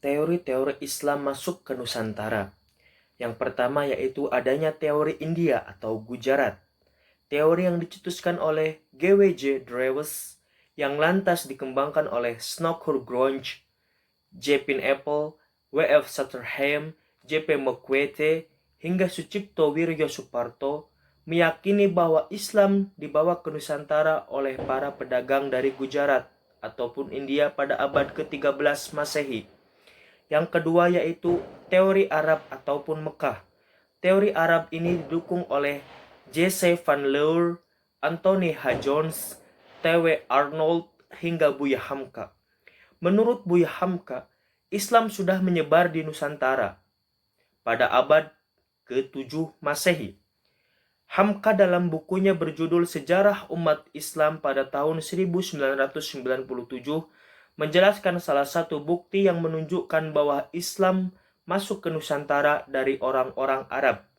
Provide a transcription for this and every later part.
teori-teori Islam masuk ke Nusantara. Yang pertama yaitu adanya teori India atau Gujarat. Teori yang dicetuskan oleh G.W.J. Drewes yang lantas dikembangkan oleh Snowcur Gronge, J. Apple, W.F. Sutherham, J.P. Mokwete, hingga Sucipto Wiryo Suparto meyakini bahwa Islam dibawa ke Nusantara oleh para pedagang dari Gujarat ataupun India pada abad ke-13 Masehi. Yang kedua yaitu teori Arab ataupun Mekah. Teori Arab ini didukung oleh J.C. Van Leur, Anthony H. Jones, T.W. Arnold, hingga Buya Hamka. Menurut Buya Hamka, Islam sudah menyebar di Nusantara pada abad ke-7 Masehi. Hamka dalam bukunya berjudul Sejarah Umat Islam pada tahun 1997 menjelaskan salah satu bukti yang menunjukkan bahwa Islam masuk ke Nusantara dari orang-orang Arab.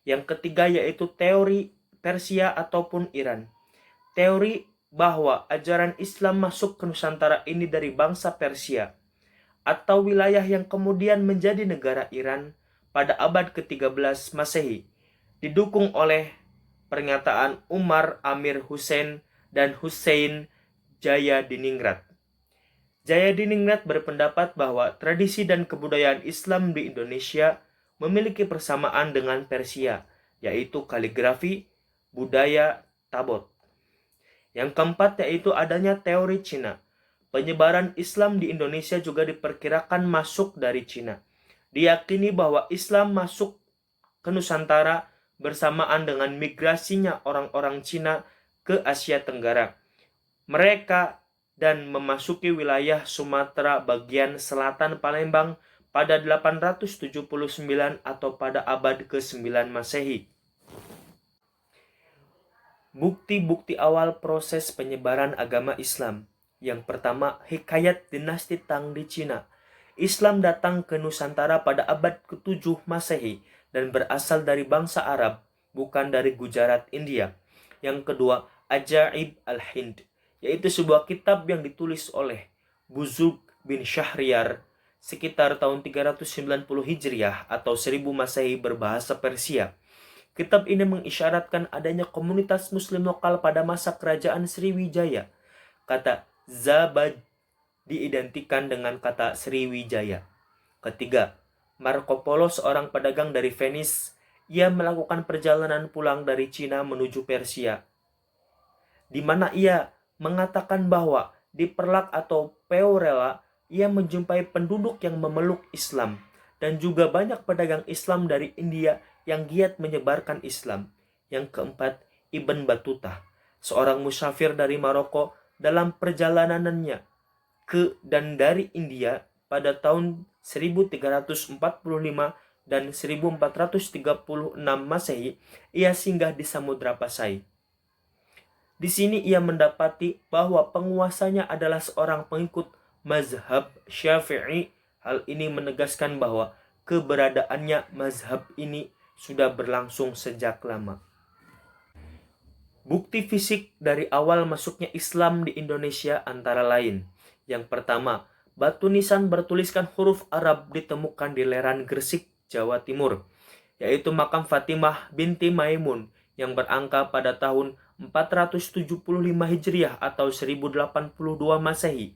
Yang ketiga yaitu teori Persia ataupun Iran. Teori bahwa ajaran Islam masuk ke Nusantara ini dari bangsa Persia atau wilayah yang kemudian menjadi negara Iran pada abad ke-13 Masehi, didukung oleh pernyataan Umar Amir Hussein dan Hussein Jayadiningrat. Jayadiningrat berpendapat bahwa tradisi dan kebudayaan Islam di Indonesia memiliki persamaan dengan Persia, yaitu kaligrafi, budaya, tabot. Yang keempat yaitu adanya teori Cina. Penyebaran Islam di Indonesia juga diperkirakan masuk dari Cina. Diyakini bahwa Islam masuk ke Nusantara bersamaan dengan migrasinya orang-orang Cina ke Asia Tenggara. Mereka dan memasuki wilayah Sumatera bagian selatan Palembang pada 879 atau pada abad ke-9 Masehi. Bukti-bukti awal proses penyebaran agama Islam. Yang pertama, hikayat dinasti Tang di Cina. Islam datang ke Nusantara pada abad ke-7 Masehi dan berasal dari bangsa Arab, bukan dari Gujarat, India. Yang kedua, Ajaib al-Hind, yaitu sebuah kitab yang ditulis oleh Buzurg bin Syahriar sekitar tahun 390 Hijriah atau 1000 Masehi berbahasa Persia. Kitab ini mengisyaratkan adanya komunitas muslim lokal pada masa kerajaan Sriwijaya. Kata Zabad diidentikan dengan kata Sriwijaya. Ketiga, Marco Polo seorang pedagang dari Venice. Ia melakukan perjalanan pulang dari Cina menuju Persia, di mana ia mengatakan bahwa di Perlak atau Peorella ia menjumpai penduduk yang memeluk Islam dan juga banyak pedagang Islam dari India yang giat menyebarkan Islam. Yang keempat, Ibn Battuta, seorang musafir dari Maroko dalam perjalanannya ke dan dari India pada tahun 1345 dan 1436 Masehi, ia singgah di Samudra Pasai. Di sini ia mendapati bahwa penguasanya adalah seorang pengikut mazhab Syafi'i. Hal ini menegaskan bahwa keberadaannya mazhab ini sudah berlangsung sejak lama. Bukti fisik dari awal masuknya Islam di Indonesia antara lain. Yang pertama, batu nisan bertuliskan huruf Arab ditemukan di Leran Gresik, Jawa Timur, yaitu makam Fatimah binti Maimun yang berangka pada tahun 475 Hijriah atau 1082 Masehi.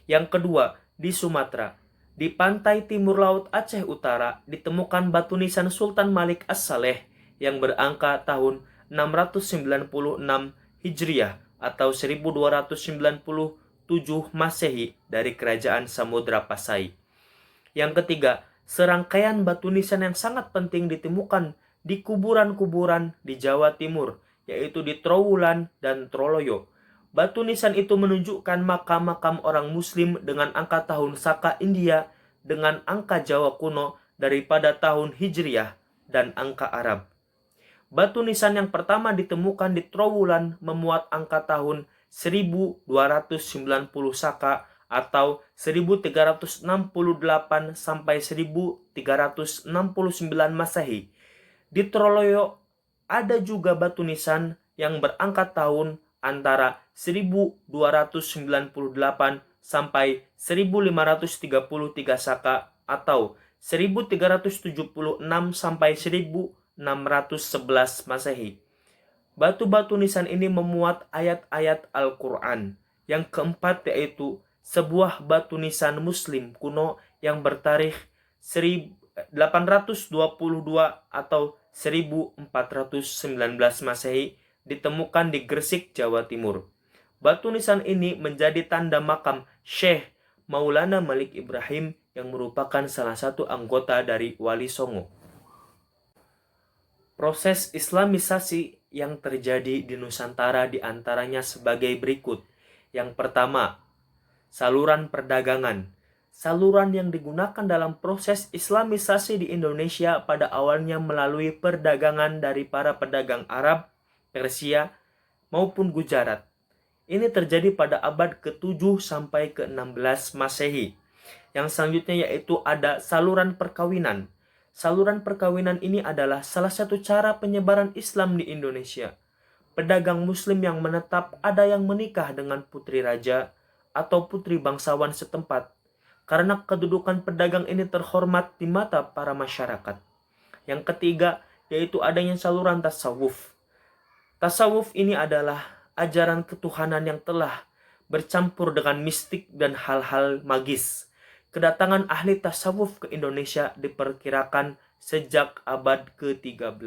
Yang kedua, di Sumatera, di pantai timur laut Aceh Utara ditemukan batu nisan Sultan Malik As-Saleh yang berangka tahun 696 Hijriah atau 1297 Masehi dari kerajaan Samudra Pasai. Yang ketiga, serangkaian batu nisan yang sangat penting ditemukan di kuburan-kuburan di Jawa Timur, yaitu di Trowulan dan Troloyo. Batu nisan itu menunjukkan makam-makam orang Muslim dengan angka tahun Saka India dengan angka Jawa kuno daripada tahun Hijriah dan angka Arab. Batu nisan yang pertama ditemukan di Trowulan memuat angka tahun 1290 Saka atau 1368 sampai 1369 Masehi. Di Troloyo ada juga batu nisan yang berangka tahun antara 1298 sampai 1533 Saka atau 1376 sampai 1611 Masehi. Batu-batu nisan ini memuat ayat-ayat Al-Quran. Yang keempat yaitu sebuah batu nisan Muslim kuno yang bertarikh 1822 atau 1419 Masehi ditemukan di Gresik, Jawa Timur. Batu nisan ini menjadi tanda makam Syekh Maulana Malik Ibrahim yang merupakan salah satu anggota dari Wali Songo. Proses Islamisasi yang terjadi di Nusantara diantaranya sebagai berikut. Yang pertama, saluran perdagangan. Saluran yang digunakan dalam proses Islamisasi di Indonesia pada awalnya melalui perdagangan dari para pedagang Arab, Persia, maupun Gujarat. Ini terjadi pada abad ke-7 sampai ke-16 Masehi. Yang selanjutnya yaitu ada saluran perkawinan. Saluran perkawinan ini adalah salah satu cara penyebaran Islam di Indonesia. Pedagang Muslim yang menetap ada yang menikah dengan putri raja atau putri bangsawan setempat, karena kedudukan pedagang ini terhormat di mata para masyarakat. Yang ketiga yaitu adanya saluran tasawuf. Tasawuf ini adalah ajaran ketuhanan yang telah bercampur dengan mistik dan hal-hal magis. Kedatangan ahli tasawuf ke Indonesia diperkirakan sejak abad ke-13.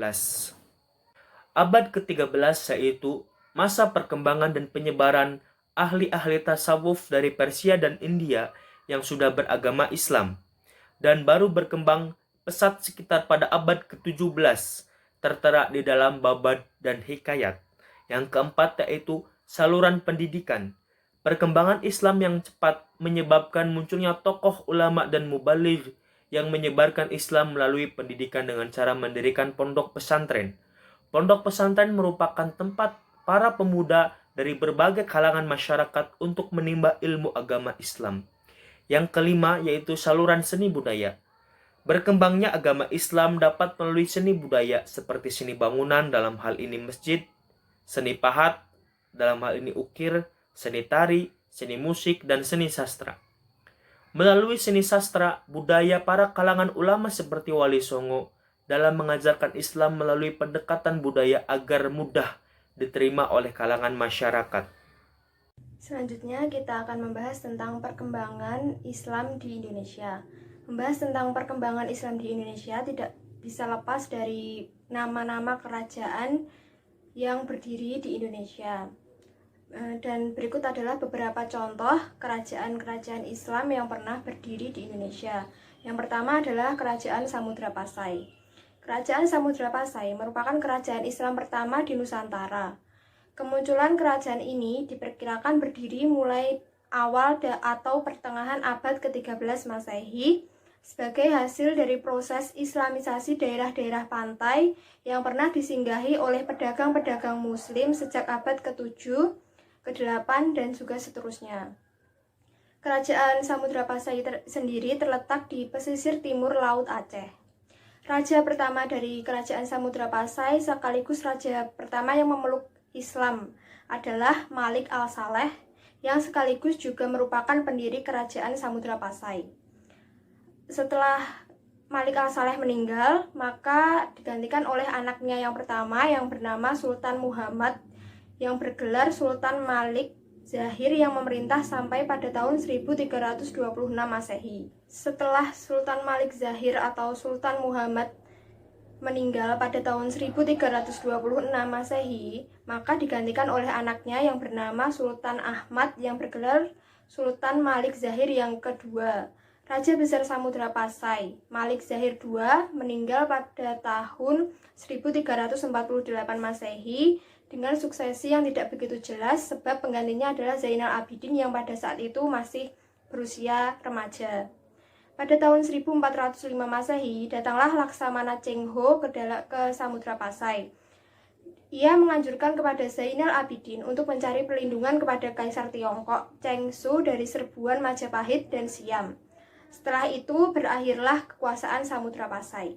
Abad ke-13 yaitu masa perkembangan dan penyebaran ahli-ahli tasawuf dari Persia dan India yang sudah beragama Islam, dan baru berkembang pesat sekitar pada abad ke-17, tertera di dalam babad dan hikayat. Yang keempat yaitu saluran pendidikan. Perkembangan Islam yang cepat menyebabkan munculnya tokoh ulama dan mubaligh yang menyebarkan Islam melalui pendidikan dengan cara mendirikan pondok pesantren. Pondok pesantren merupakan tempat para pemuda dari berbagai kalangan masyarakat untuk menimba ilmu agama Islam. Yang kelima yaitu saluran seni budaya. Berkembangnya agama Islam dapat melalui seni budaya seperti seni bangunan, dalam hal ini masjid, seni pahat, dalam hal ini ukir, seni tari, seni musik, dan seni sastra. Melalui seni sastra, budaya para kalangan ulama seperti Wali Songo dalam mengajarkan Islam melalui pendekatan budaya agar mudah diterima oleh kalangan masyarakat. Selanjutnya kita akan membahas tentang perkembangan Islam di Indonesia. Membahas tentang perkembangan Islam di Indonesia tidak bisa lepas dari nama-nama kerajaan yang berdiri di Indonesia. Dan berikut adalah beberapa contoh kerajaan-kerajaan Islam yang pernah berdiri di Indonesia. Yang pertama adalah Kerajaan Samudra Pasai. Kerajaan Samudra Pasai merupakan kerajaan Islam pertama di Nusantara. Kemunculan kerajaan ini diperkirakan berdiri mulai awal atau pertengahan abad ke-13 Masehi sebagai hasil dari proses Islamisasi daerah-daerah pantai yang pernah disinggahi oleh pedagang-pedagang Muslim sejak abad ke-7, ke-8, dan juga seterusnya. Kerajaan Samudra Pasai sendiri terletak di pesisir timur Laut Aceh. Raja pertama dari Kerajaan Samudra Pasai sekaligus raja pertama yang memeluk Islam adalah Malik Al-Saleh yang sekaligus juga merupakan pendiri Kerajaan Samudra Pasai. Setelah Malik Al-Saleh meninggal, maka digantikan oleh anaknya yang pertama yang bernama Sultan Muhammad yang bergelar Sultan Malik Zahir yang memerintah sampai pada tahun 1326 Masehi. Setelah Sultan Malik Zahir atau Sultan Muhammad meninggal pada tahun 1326 Masehi, maka digantikan oleh anaknya yang bernama Sultan Ahmad yang bergelar Sultan Malik Zahir yang kedua. Raja Besar Samudra Pasai, Malik Zahir II, meninggal pada tahun 1348 Masehi dengan suksesi yang tidak begitu jelas sebab penggantinya adalah Zainal Abidin yang pada saat itu masih berusia remaja. Pada tahun 1405 Masehi, datanglah Laksamana Cheng Ho ke Samudra Pasai. Ia menganjurkan kepada Zainal Abidin untuk mencari perlindungan kepada Kaisar Tiongkok Cheng Su dari serbuan Majapahit dan Siam. Setelah itu berakhirlah kekuasaan Samudra Pasai.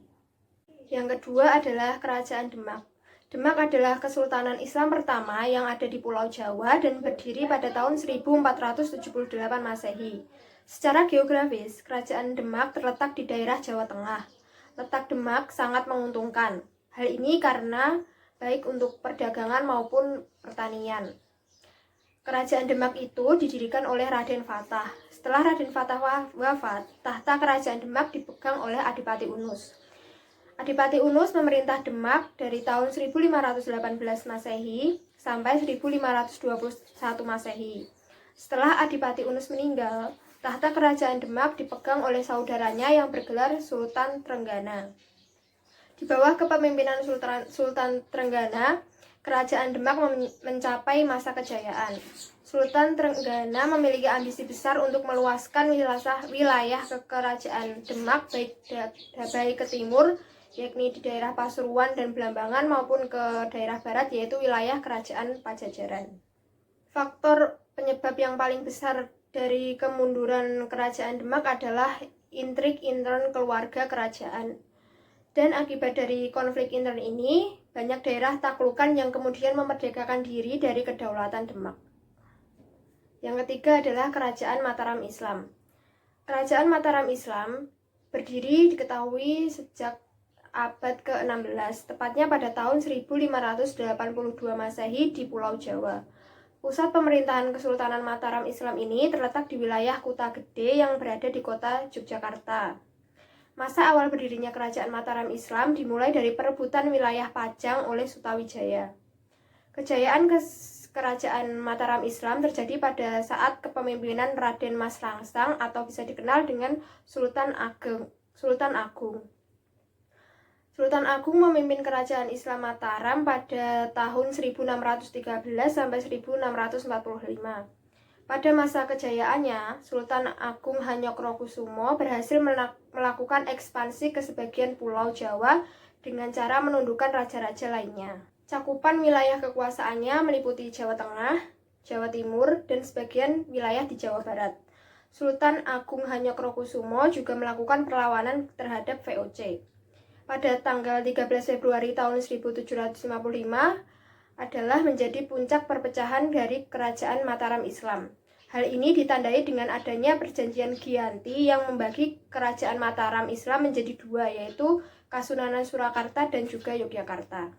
Yang kedua adalah Kerajaan Demak. Demak adalah Kesultanan Islam pertama yang ada di Pulau Jawa dan berdiri pada tahun 1478 Masehi. Secara geografis, Kerajaan Demak terletak di daerah Jawa Tengah. Letak Demak sangat menguntungkan. Hal ini karena baik untuk perdagangan maupun pertanian. Kerajaan Demak itu didirikan oleh Raden Fatah. Setelah Raden Fatah wafat, tahta Kerajaan Demak dipegang oleh Adipati Unus. Adipati Unus memerintah Demak dari tahun 1518 Masehi sampai 1521 Masehi. Setelah Adipati Unus meninggal, tahta Kerajaan Demak dipegang oleh saudaranya yang bergelar Sultan Trenggana. Di bawah kepemimpinan Sultan Trenggana, Kerajaan Demak mencapai masa kejayaan. Sultan Trenggana memiliki ambisi besar untuk meluaskan wilayah Kerajaan Demak baik ke timur, yakni di daerah Pasuruan dan Blambangan, maupun ke daerah barat, yaitu wilayah Kerajaan Pajajaran. Faktor penyebab yang paling besar dari kemunduran Kerajaan Demak adalah intrik intern keluarga kerajaan. Dan akibat dari konflik intern ini, banyak daerah taklukan yang kemudian memerdekakan diri dari kedaulatan Demak. Yang ketiga adalah Kerajaan Mataram Islam. Kerajaan Mataram Islam berdiri diketahui sejak abad ke-16, tepatnya pada tahun 1582 Masehi di Pulau Jawa. Pusat pemerintahan Kesultanan Mataram Islam ini terletak di wilayah Kuta Gede yang berada di kota Yogyakarta. Masa awal berdirinya Kerajaan Mataram Islam dimulai dari perebutan wilayah Pajang oleh Sutawijaya. Kejayaan Kerajaan Mataram Islam terjadi pada saat kepemimpinan Raden Mas Langsang atau bisa dikenal dengan Sultan Agung. Sultan Agung memimpin Kerajaan Islam Mataram pada tahun 1613 sampai 1645. Pada masa kejayaannya, Sultan Agung Hanyokrokusumo berhasil melakukan ekspansi ke sebagian Pulau Jawa dengan cara menundukkan raja-raja lainnya. Cakupan wilayah kekuasaannya meliputi Jawa Tengah, Jawa Timur, dan sebagian wilayah di Jawa Barat. Sultan Agung Hanyokrokusumo juga melakukan perlawanan terhadap VOC. Pada tanggal 13 Februari tahun 1755 adalah menjadi puncak perpecahan dari Kerajaan Mataram Islam. Hal ini ditandai dengan adanya perjanjian Giyanti yang membagi Kerajaan Mataram Islam menjadi dua, yaitu Kasunanan Surakarta dan juga Yogyakarta.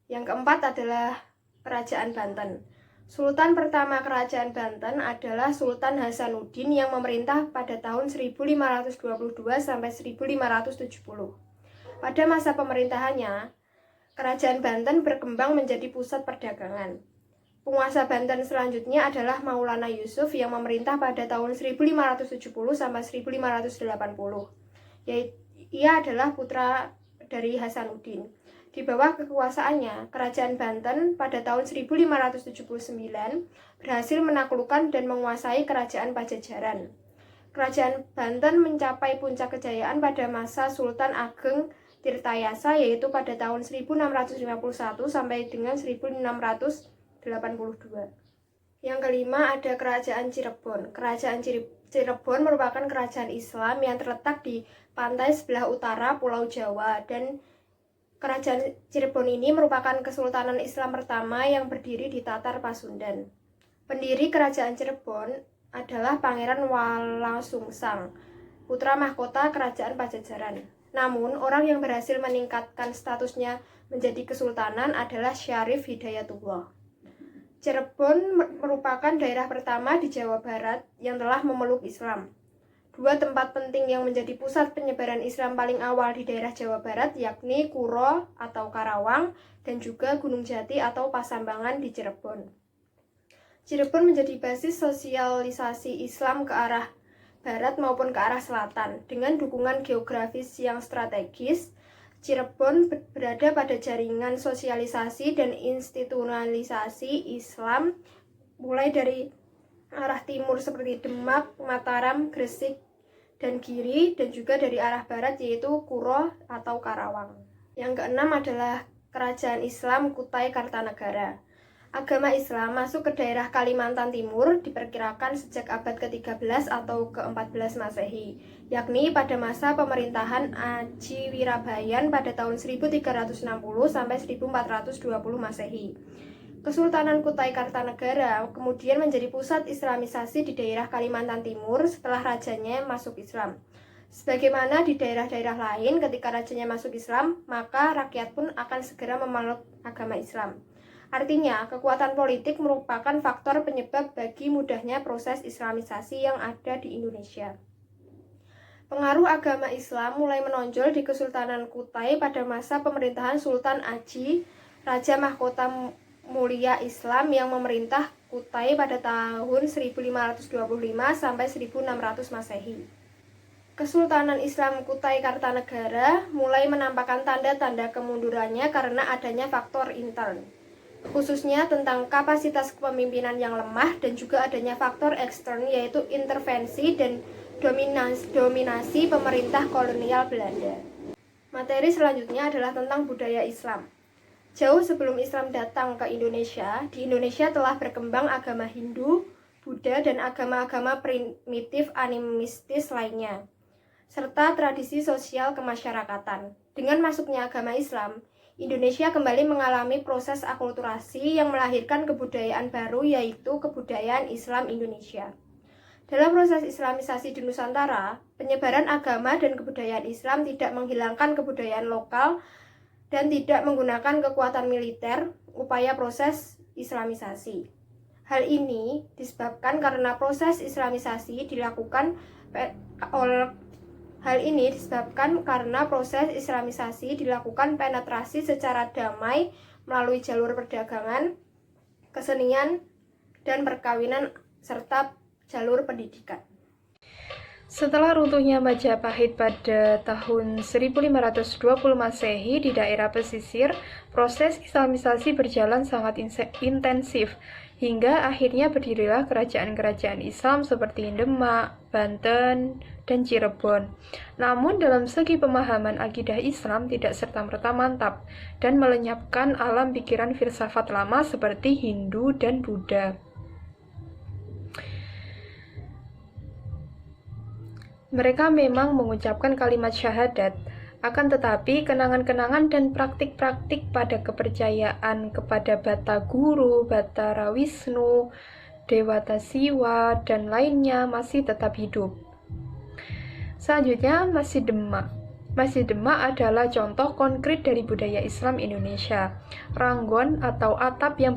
Yang keempat adalah Kerajaan Banten. Sultan pertama Kerajaan Banten adalah Sultan Hasanuddin yang memerintah pada tahun 1522 sampai 1570. Pada masa pemerintahannya, Kerajaan Banten berkembang menjadi pusat perdagangan. Penguasa Banten selanjutnya adalah Maulana Yusuf yang memerintah pada tahun 1570 sampai 1580. Ia adalah putra dari Hasanuddin. Di bawah kekuasaannya, Kerajaan Banten pada tahun 1579 berhasil menaklukkan dan menguasai Kerajaan Pajajaran. Kerajaan Banten mencapai puncak kejayaan pada masa Sultan Ageng Tirtayasa, yaitu pada tahun 1651 sampai dengan 1682. Yang kelima ada Kerajaan Cirebon. Kerajaan Cirebon merupakan kerajaan Islam yang terletak di pantai sebelah utara Pulau Jawa, dan Kerajaan Cirebon ini merupakan Kesultanan Islam pertama yang berdiri di Tatar Pasundan. Pendiri Kerajaan Cirebon adalah Pangeran Walasungsang, putra mahkota Kerajaan Pajajaran. Namun, orang yang berhasil meningkatkan statusnya menjadi kesultanan adalah Syarif Hidayatullah. Cirebon merupakan daerah pertama di Jawa Barat yang telah memeluk Islam. Dua tempat penting yang menjadi pusat penyebaran Islam paling awal di daerah Jawa Barat yakni Kuro atau Karawang dan juga Gunung Jati atau Pasambangan di Cirebon. Cirebon menjadi basis sosialisasi Islam ke arah barat maupun ke arah selatan. Dengan dukungan geografis yang strategis, Cirebon berada pada jaringan sosialisasi dan institusionalisasi Islam mulai dari arah timur seperti Demak, Mataram, Gresik, dan Giri, dan juga dari arah barat yaitu Kuro atau Karawang. Yang keenam adalah Kerajaan Islam Kutai Kartanegara. Agama Islam masuk ke daerah Kalimantan Timur diperkirakan sejak abad ke-13 atau ke-14 Masehi, yakni pada masa pemerintahan Aji Wirabayan pada tahun 1360 sampai 1420 Masehi. Kesultanan Kutai Kartanegara kemudian menjadi pusat islamisasi di daerah Kalimantan Timur setelah rajanya masuk Islam. Sebagaimana di daerah-daerah lain, ketika rajanya masuk Islam, maka rakyat pun akan segera memeluk agama Islam. Artinya, kekuatan politik merupakan faktor penyebab bagi mudahnya proses islamisasi yang ada di Indonesia. Pengaruh agama Islam mulai menonjol di Kesultanan Kutai pada masa pemerintahan Sultan Aji, Raja Mahkota Mulia Islam yang memerintah Kutai pada tahun 1525 sampai 1600 Masehi. Kesultanan Islam Kutai Kartanegara mulai menampakkan tanda-tanda kemundurannya karena adanya faktor intern, khususnya tentang kapasitas kepemimpinan yang lemah dan juga adanya faktor ekstern yaitu intervensi dan dominasi pemerintah kolonial Belanda. Materi selanjutnya adalah tentang budaya Islam. Jauh sebelum Islam datang ke Indonesia, di Indonesia telah berkembang agama Hindu, Buddha, dan agama-agama primitif animistis lainnya, serta tradisi sosial kemasyarakatan. Dengan masuknya agama Islam, Indonesia kembali mengalami proses akulturasi yang melahirkan kebudayaan baru, yaitu kebudayaan Islam Indonesia. Dalam proses islamisasi di Nusantara, penyebaran agama dan kebudayaan Islam tidak menghilangkan kebudayaan lokal dan tidak menggunakan kekuatan militer upaya proses islamisasi. Hal ini disebabkan karena proses islamisasi dilakukan penetrasi secara damai melalui jalur perdagangan, kesenian, dan perkawinan, serta jalur pendidikan. Setelah runtuhnya Majapahit pada tahun 1520 Masehi di daerah pesisir, proses islamisasi berjalan sangat intensif, hingga akhirnya berdirilah kerajaan-kerajaan Islam seperti Demak, Banten, dan Cirebon. Namun dalam segi pemahaman akidah Islam tidak serta-merta mantap dan melenyapkan alam pikiran filsafat lama seperti Hindu dan Buddha. Mereka memang mengucapkan kalimat syahadat, akan tetapi kenangan-kenangan dan praktik-praktik pada kepercayaan kepada Bata Guru, Batara Wisnu, Dewata Siwa, dan lainnya masih tetap hidup. Selanjutnya, Masjid Demak. Masjid Demak adalah contoh konkret dari budaya Islam Indonesia. Ranggon atau atap yang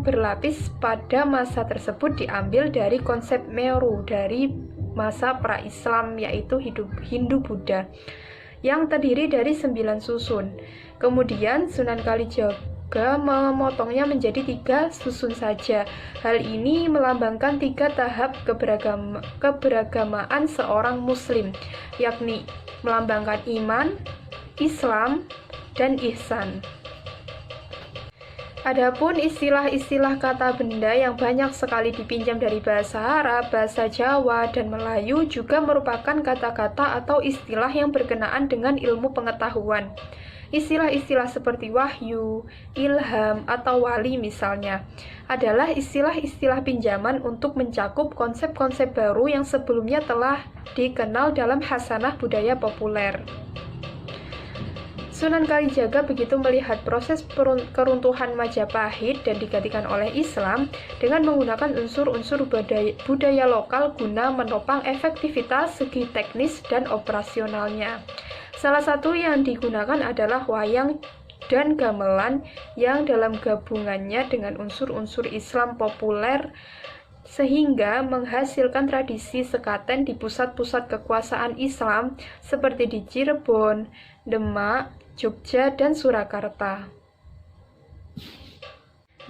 berlapis pada masa tersebut diambil dari konsep Meru dari masa pra-Islam, yaitu Hindu-Buddha, yang terdiri dari 9 susun. Kemudian Sunan Kalijaga memotongnya menjadi 3 susun saja. Hal ini melambangkan 3 tahap keberagamaan seorang muslim, yakni melambangkan iman, Islam, dan ihsan. Adapun istilah-istilah kata benda yang banyak sekali dipinjam dari bahasa Arab, bahasa Jawa, dan Melayu juga merupakan kata-kata atau istilah yang berkenaan dengan ilmu pengetahuan. Istilah-istilah seperti wahyu, ilham, atau wali misalnya, adalah istilah-istilah pinjaman untuk mencakup konsep-konsep baru yang sebelumnya telah dikenal dalam khasanah budaya populer. Sunan Kalijaga begitu melihat proses keruntuhan Majapahit dan digantikan oleh Islam dengan menggunakan unsur-unsur budaya lokal guna menopang efektivitas segi teknis dan operasionalnya. Salah satu yang digunakan adalah wayang dan gamelan yang dalam gabungannya dengan unsur-unsur Islam populer sehingga menghasilkan tradisi sekaten di pusat-pusat kekuasaan Islam seperti di Cirebon, Demak, Jogja, dan Surakarta.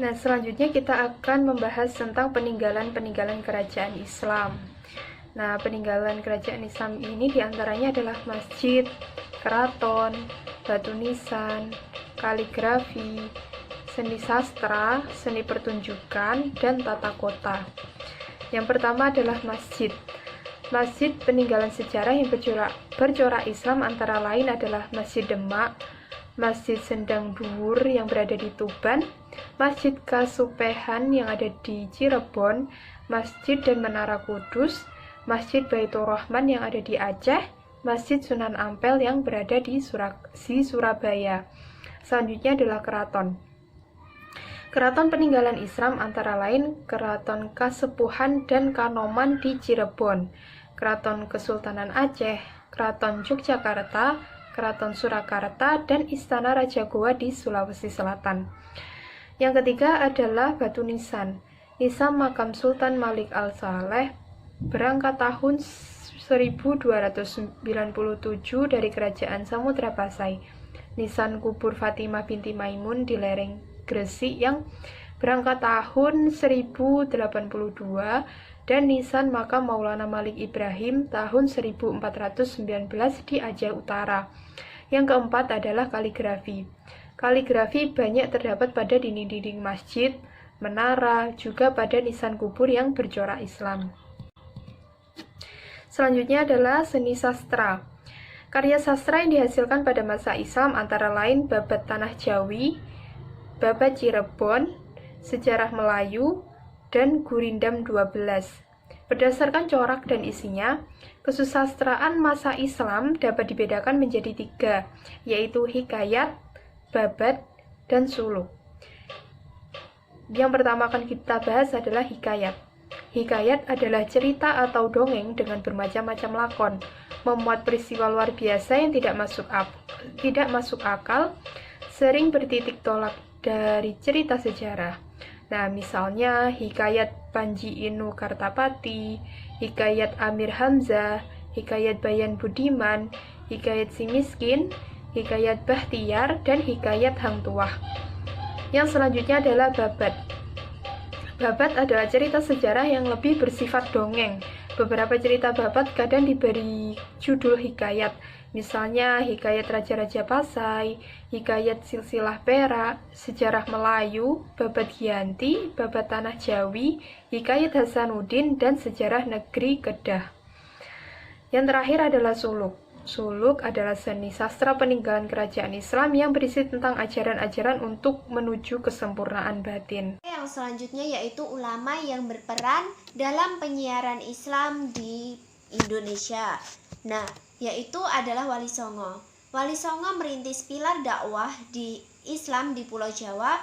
Nah, selanjutnya kita akan membahas tentang peninggalan-peninggalan kerajaan Islam. Nah, peninggalan kerajaan Islam ini diantaranya adalah masjid, keraton, batu nisan, kaligrafi, seni sastra, seni pertunjukan, dan tata kota. Yang pertama adalah masjid. Masjid peninggalan sejarah yang bercorak Islam antara lain adalah Masjid Demak, Masjid Sendang Dhuwur yang berada di Tuban, Masjid Kasupehan yang ada di Cirebon, Masjid dan Menara Kudus, Masjid Baitur Rahman yang ada di Aceh, Masjid Sunan Ampel yang berada di Surabaya. Selanjutnya adalah keraton. Keraton peninggalan Islam antara lain Keraton Kasepuhan dan Kanoman di Cirebon, Keraton Kesultanan Aceh, Keraton Yogyakarta, Keraton Surakarta, dan Istana Raja Goa di Sulawesi Selatan. Yang ketiga adalah Batu Nisan. Nisan makam Sultan Malik Al-Saleh berangkat tahun 1297 dari Kerajaan Samudra Pasai. Nisan kubur Fatimah binti Maimun di lereng Gresik yang berangkat tahun 1082 dan nisan makam Maulana Malik Ibrahim tahun 1419 di Aceh Utara. Yang keempat adalah kaligrafi. Kaligrafi banyak terdapat pada dinding-dinding masjid, menara, juga pada nisan kubur yang bercorak Islam. Selanjutnya adalah seni sastra. Karya sastra yang dihasilkan pada masa Islam antara lain Babat Tanah Jawi, Babat Cirebon, Sejarah Melayu, dan Gurindam 12. Berdasarkan corak dan isinya, kesusastraan masa Islam dapat dibedakan menjadi 3, yaitu hikayat, babat, dan suluk. Yang pertama akan kita bahas adalah hikayat. Hikayat adalah cerita atau dongeng dengan bermacam-macam lakon, memuat peristiwa luar biasa yang tidak masuk akal, sering bertitik tolak dari cerita sejarah. Nah, misalnya hikayat Panji Inu Kartapati, hikayat Amir Hamzah, hikayat Bayan Budiman, hikayat Si Miskin, hikayat Bahtiar, dan hikayat Hang Tuah. Yang selanjutnya adalah babat. Babat adalah cerita sejarah yang lebih bersifat dongeng. Beberapa cerita babat kadang diberi judul hikayat, misalnya hikayat Raja-Raja Pasai, hikayat Silsilah Perak, Sejarah Melayu, Babat Giyanti, Babat Tanah Jawi, hikayat Hasanuddin, dan Sejarah Negeri Kedah. Yang terakhir adalah suluk. Suluk adalah seni sastra peninggalan kerajaan Islam yang berisi tentang ajaran-ajaran untuk menuju kesempurnaan batin. Yang selanjutnya yaitu ulama yang berperan dalam penyiaran Islam di Indonesia. Nah, yaitu adalah Wali Songo. Wali Songo merintis pilar dakwah di Islam di Pulau Jawa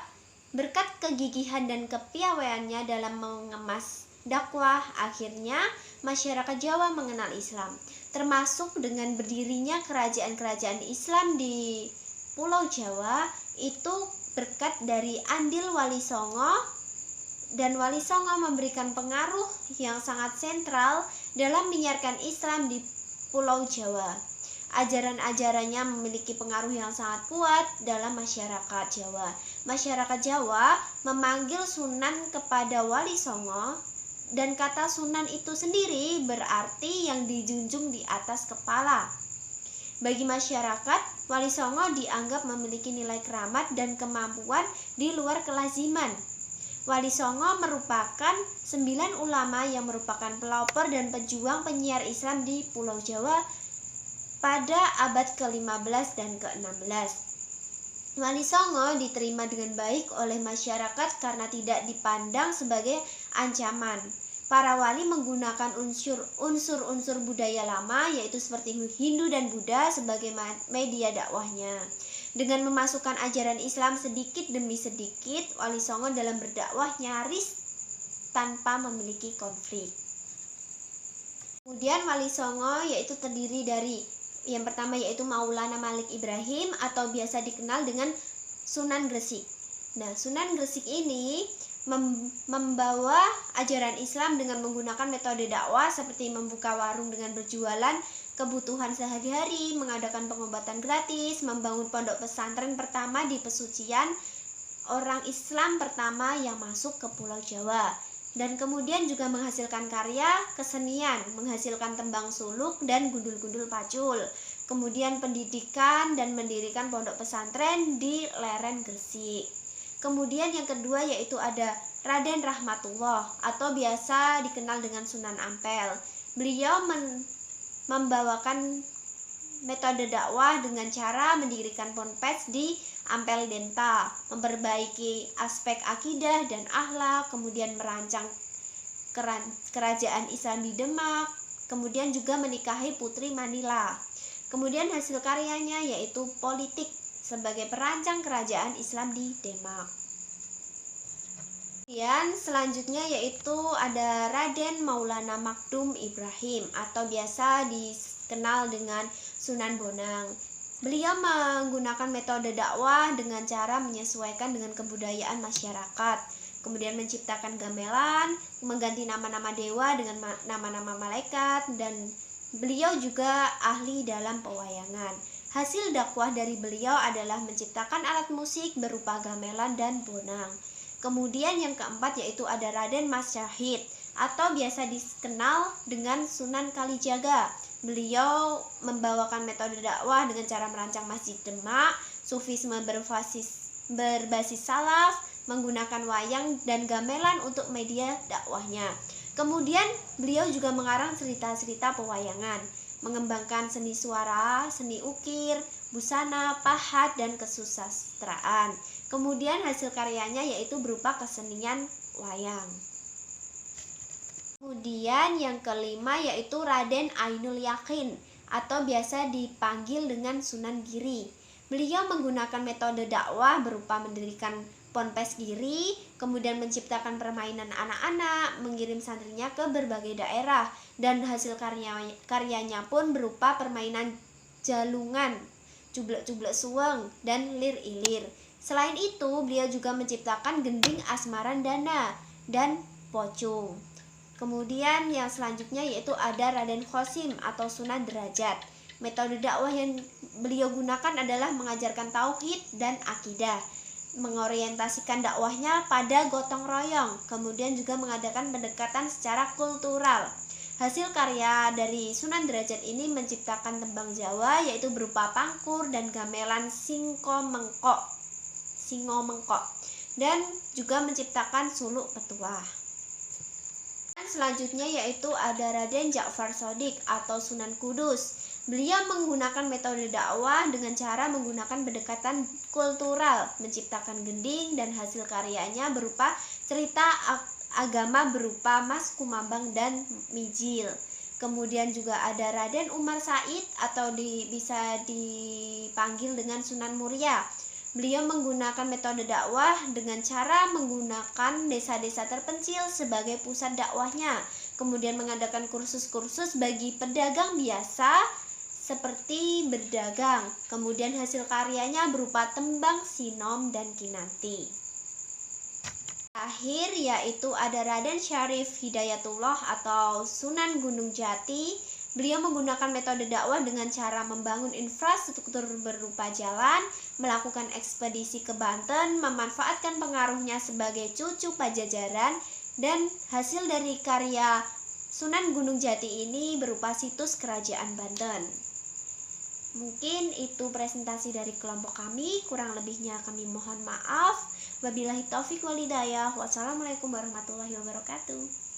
berkat kegigihan dan kepiawaiannya dalam mengemas dakwah. Akhirnya masyarakat Jawa mengenal Islam, termasuk dengan berdirinya kerajaan-kerajaan Islam di Pulau Jawa itu berkat dari andil Wali Songo, dan Wali Songo memberikan pengaruh yang sangat sentral dalam menyiarkan Islam di Pulau Jawa. Ajaran-ajarannya memiliki pengaruh yang sangat kuat dalam masyarakat Jawa. Masyarakat Jawa memanggil Sunan kepada Wali Songo, dan kata Sunan itu sendiri berarti yang dijunjung di atas kepala. Bagi masyarakat, Wali Songo dianggap memiliki nilai keramat dan kemampuan di luar kelaziman. Wali Songo merupakan 9 ulama yang merupakan pelopor dan pejuang penyiar Islam di Pulau Jawa pada abad ke-15 dan ke-16. Wali Songo diterima dengan baik oleh masyarakat karena tidak dipandang sebagai ancaman. Para wali menggunakan unsur-unsur budaya lama, yaitu seperti Hindu dan Buddha, sebagai media dakwahnya. Dengan memasukkan ajaran Islam sedikit demi sedikit, Wali Songo dalam berdakwah nyaris tanpa memiliki konflik. Kemudian Wali Songo yaitu terdiri dari yang pertama yaitu Maulana Malik Ibrahim atau biasa dikenal dengan Sunan Gresik. Nah, Sunan Gresik ini membawa ajaran Islam dengan menggunakan metode dakwah seperti membuka warung dengan berjualan kebutuhan sehari-hari, mengadakan pengobatan gratis, membangun pondok pesantren pertama di Pesucian, orang Islam pertama yang masuk ke Pulau Jawa, dan kemudian juga menghasilkan karya kesenian, menghasilkan tembang suluk dan gundul-gundul pacul, kemudian pendidikan dan mendirikan pondok pesantren di lereng Gresik. Kemudian yang kedua yaitu ada Raden Rahmatullah atau biasa dikenal dengan Sunan Ampel. Beliau membawakan metode dakwah dengan cara mendirikan ponpes di Ampel Denta, memperbaiki aspek akidah dan akhlak, kemudian merancang kerajaan Islam di Demak, kemudian juga menikahi Putri Manila. Kemudian hasil karyanya yaitu Politik sebagai perancang kerajaan Islam di Demak. Kemudian selanjutnya yaitu ada Raden Maulana Makdum Ibrahim atau biasa dikenal dengan Sunan Bonang. Beliau menggunakan metode dakwah dengan cara menyesuaikan dengan kebudayaan masyarakat. Kemudian menciptakan gamelan, mengganti nama-nama dewa dengan nama-nama malaikat, dan beliau juga ahli dalam pewayangan. Hasil dakwah dari beliau adalah menciptakan alat musik berupa gamelan dan bonang. Kemudian yang keempat yaitu ada Raden Mas Syahid atau biasa dikenal dengan Sunan Kalijaga. Beliau membawakan metode dakwah dengan cara merancang Masjid Demak, sufisme berbasis salaf, menggunakan wayang dan gamelan untuk media dakwahnya. Kemudian beliau juga mengarang cerita-cerita pewayangan, mengembangkan seni suara, seni ukir, busana, pahat, dan kesusastraan. Kemudian hasil karyanya yaitu berupa kesenian wayang. Kemudian yang kelima yaitu Raden Ainul Yakin atau biasa dipanggil dengan Sunan Giri. Beliau menggunakan metode dakwah berupa mendirikan Ponpes Giri, kemudian menciptakan permainan anak-anak, mengirim santrinya ke berbagai daerah, dan hasil karyanya pun berupa permainan jalungan, cublek-cublek suweng, dan lir-ilir. Selain itu, beliau juga menciptakan gending Asmarandana dan pocung. Kemudian yang selanjutnya yaitu ada Raden Qasim atau Sunan Derajat. Metode dakwah yang beliau gunakan adalah mengajarkan tauhid dan akidah, mengorientasikan dakwahnya pada gotong royong, kemudian juga mengadakan pendekatan secara kultural. Hasil karya dari Sunan Derajat ini menciptakan tembang Jawa yaitu berupa pangkur dan gamelan singo mengkok, dan juga menciptakan suluk petuah. Selanjutnya yaitu ada Raden Ja'far Shodiq atau Sunan Kudus. Beliau menggunakan metode dakwah dengan cara menggunakan pendekatan kultural, menciptakan gending, dan hasil karyanya berupa cerita agama berupa Mas Kumambang dan Mijil. Kemudian juga ada Raden Umar Said atau bisa dipanggil dengan Sunan Muria. Beliau menggunakan metode dakwah dengan cara menggunakan desa-desa terpencil sebagai pusat dakwahnya. Kemudian mengadakan kursus-kursus bagi pedagang biasa seperti berdagang. Kemudian hasil karyanya berupa tembang, sinom, dan kinanti. Akhir yaitu ada Raden Syarif Hidayatullah atau Sunan Gunung Jati. Beliau menggunakan metode dakwah dengan cara membangun infrastruktur berupa jalan, melakukan ekspedisi ke Banten, memanfaatkan pengaruhnya sebagai cucu Pajajaran, dan hasil dari karya Sunan Gunung Jati ini berupa situs Kerajaan Banten. Mungkin itu presentasi dari kelompok kami, kurang lebihnya kami mohon maaf. Wabillahi taufik wal hidayah. Wassalamualaikum warahmatullahi wabarakatuh.